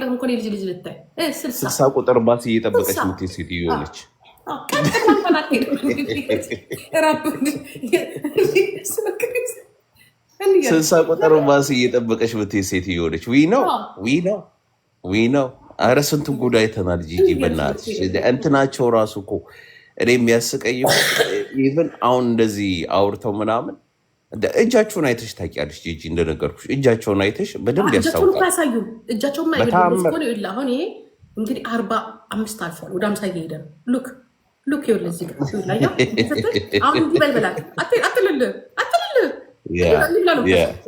አይደለም እኮ ልጅ ልታይ 60 ቁጥር ባስ እየጠበቀች ምትይ ሴትዮ ነች። ስልሳ ቁጥር ባስ እየጠበቀች ምትይ ሴትዮ ነች። ዊ ነው አረ ስንቱን ጉዳይ አይተናል። ጂጂ በእናትሽ እንትናቸው ራሱ እኮ እኔ የሚያስቀየው ኢቭን አሁን እንደዚህ አውርተው ምናምን እጃቸውን አይተሽ ታውቂያለሽ? ጂጂ እንደነገርኩሽ እጃቸውን አይተሽ በደንብ ያስታውቃል። እጃቸውን ማይሆን አሁን ይሄ እንግዲህ 45 አልፏል፣ ወደ 50 እየሄደ ነው። ሉክ ይኸውልህ እዚህ ጋር አሁን ይበልበላል። አትልል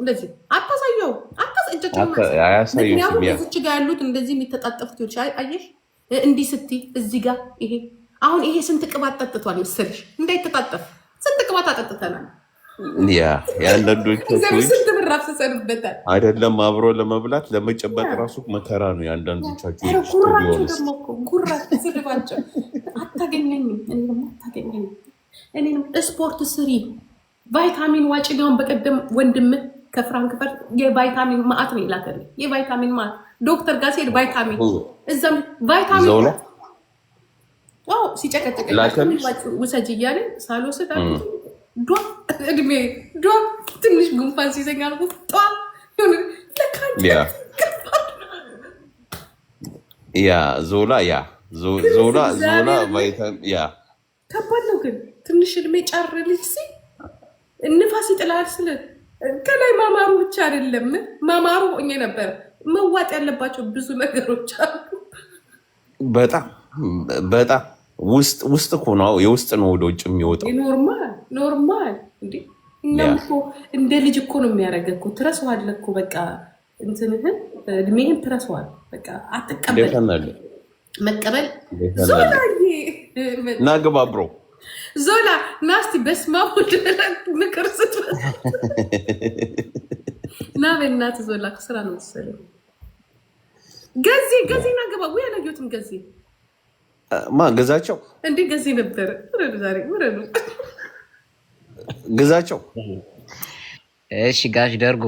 እንደዚህ አታሳየው፣ ምክንያቱም እዚች ጋር ያሉት እንደዚህ የሚተጣጠፉት አየሽ፣ እንዲህ ስትይ እዚህ ጋር ይሄ አሁን ይሄ ስንት ቅባት ጠጥቷል መሰለሽ? እንዳይተጣጠፍ ስንት ቅባት አጠጥተናል። የአንዳንዶቹ ስንት ብር አፍስሰንበታል። አይደለም አብሮ ለመብላት ለመጨበጥ ራሱ መከራ ነው። የአንዳንዶቻችሁ ጉራቸው ስድባቸው አታገኘኝም። እኔንም ስፖርት ስሪ፣ ቫይታሚን ዋጭ። ሊሆን በቀደም ወንድም ከፍራንክፈርት የቫይታሚን ማአት ነው ይላከልኝ። የቫይታሚን ማአት ዶክተር ጋር ሲሄድ ቫይታሚን እዛም ቫይታሚን ሲጨቀጨቀ ውሰጅ እያለ ሳልወስድ ዷ እድሜ ዷ ትንሽ ጉንፋን ሲዘኛ ዞላ ከባድ ነው። ግን ትንሽ እድሜ ጫር ልጅ ንፋስ ይጥላል። ስለ ከላይ ማማሩ ብቻ አይደለም ማማሩ ሆኜ ነበር። መዋጥ ያለባቸው ብዙ ነገሮች አሉ። በጣም ውስጥ እኮ ነው፣ የውስጥ ነው ወደ ውጭ የሚወጣው። ኖርማል እንዴ! እኛም እኮ እንደ ልጅ እኮ ነው የሚያደርገው እኮ። ትረሳዋለህ እኮ በቃ እንትንህን እድሜህን ትረሳዋለህ በቃ። አትቀበል መቀበል ና ግባ ብሮ ዞላ ናስቲ በስማ ምክር ስትመጣ ና በእናትህ ዞላ ስራ ነው መሰለኝ። ገዜ ና ግባ። ወይ አላየሁትም ገዜ ግዛቸው እንዴ ገዜ ነበረ። ዛሬ ግዛቸው። እሺ ጋሽ ደርጎ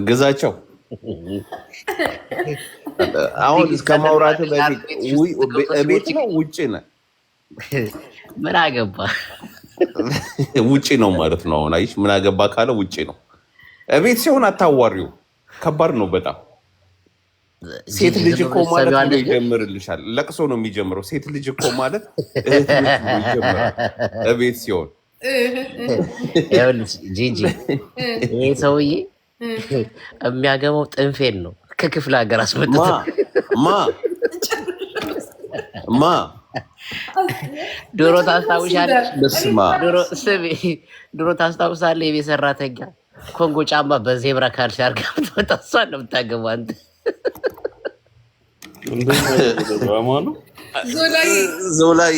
ግዛቸው። አሁን እስከ ማውራት በፊት ቤት ነው ውጭ ነህ? ምን አገባ? ውጭ ነው ማለት ነው። አሁን አይሽ ምን አገባ ካለ ውጭ ነው። ቤት ሲሆን አታዋሪው፣ ከባድ ነው በጣም። ሴት ልጅ እኮ ማለት ነው ይጀምርልሻል። ለቅሶ ነው የሚጀምረው። ሴት ልጅ እኮ ማለት እህት ልጅ ይጀምራል ቤት ሲሆን። ጂጂ ይሄ ሰውዬ የሚያገባው ጥንፌን ነው ከክፍለ ሀገር አስመጥቶ ዶሮ ታስታውሻለሽ? ዶሮ ታስታውሳለህ? የቤት ሰራተኛ ኮንጎ ጫማ በዜብራ ካልሲ አድርጋ ምትመጣ እሷን ነው የምታገባው አንተ። ዞላይ